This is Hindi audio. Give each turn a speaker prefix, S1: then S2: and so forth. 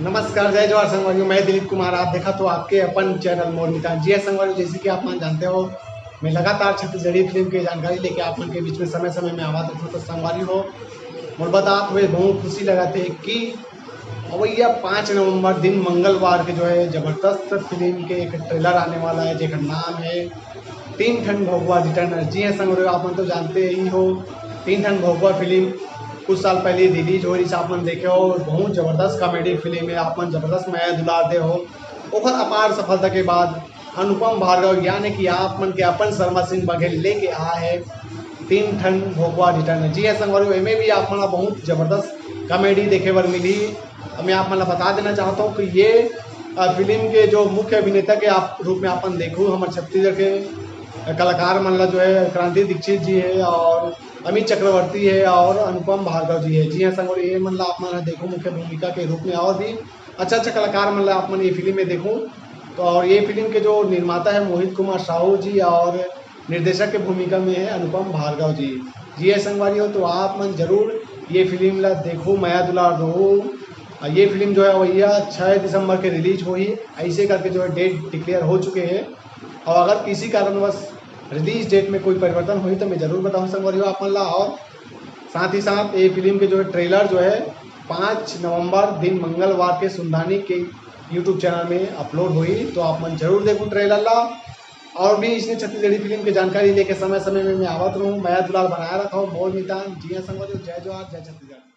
S1: नमस्कार, जय जवाहर संगवारियों। मैं दिलीप कुमार, आप देखा तो आपके अपन चैनल मोर मितान। जी है संगवारियों, जैसे कि आप जानते हो, मैं लगातार छत्तीसगढ़ी फिल्म की जानकारी लेके आप मन के बीच में समय समय में आवाज रखता हूँ। तो संगवारी हो मोर बात हुए बहुत खुशी लगाते कि अवैया 5 नवंबर दिन मंगलवार के जो है जबरदस्त फिल्म के एक ट्रेलर आने वाला है, जेकर नाम है तीन ठन भगवा रिटर्नर। जी हाँ संगवारी, आप मन तो जानते ही हो, तीन ठन भगवा फिल्म कुछ साल पहले रिलीज हो रही, आप मन देखे हो। बहुत जबरदस्त कॉमेडी फिल्म है, आप मन जबरदस्त माया दुलारते हो। ओखर अपार सफलता के बाद अनुपम भार्गव यानी कि आप मन के अपन शर्मा सिंह बघेल लेके आए है तीन ठन भोगवा रिटर्न। जी हाँ संगवारी, एमे भी आप मन बहुत जबरदस्त कॉमेडी देखे बर मिली। मैं आप मन बता देना चाहता हूँ कि ये फिल्म के जो मुख्य अभिनेता के आप रूप में अपन देखूँ, हमारे छत्तीसगढ़ के कलाकार मन ला जो है क्रांति दीक्षित जी है और अमित चक्रवर्ती है और अनुपम भार्गव जी है। जी हाँ संगवारी, ये मन ला आप मन देखो मुख्य भूमिका के रूप में, और भी अच्छा अच्छा कलाकार मन ला आप मन ये फिल्म में देखूँ। तो और ये फिल्म के जो निर्माता है मोहित कुमार साहू जी और निर्देशक के भूमिका में है अनुपम भार्गव जी। जी है संगवारी हो, तो आप मन जरूर ये फिल्म ला देखो, माया दुलार दो। ये फिल्म जो है भैया 6 दिसंबर के रिलीज हुई, ऐसे करके जो है डेट डिक्लेयर हो चुके हैं। और अगर किसी कारणवश रिलीज डेट में कोई परिवर्तन हुई तो मैं ज़रूर बताऊँ संगवारी आप मन ला। और साथ ही साथ ये फिल्म के जो है ट्रेलर जो है 5 नवंबर दिन मंगलवार के सुनदानी के यूट्यूब चैनल में अपलोड हुई, तो आप मन जरूर देखो ट्रेलर ला। और भी इसने छत्तीसगढ़ी फिल्म की जानकारी लेके समय समय में मैं आवत रहूँ, मैं दुलार बनाया रखा हूँ मोर मितान। जी हाँ संगवारी, जय जवाहर जय छत्तीसगढ़।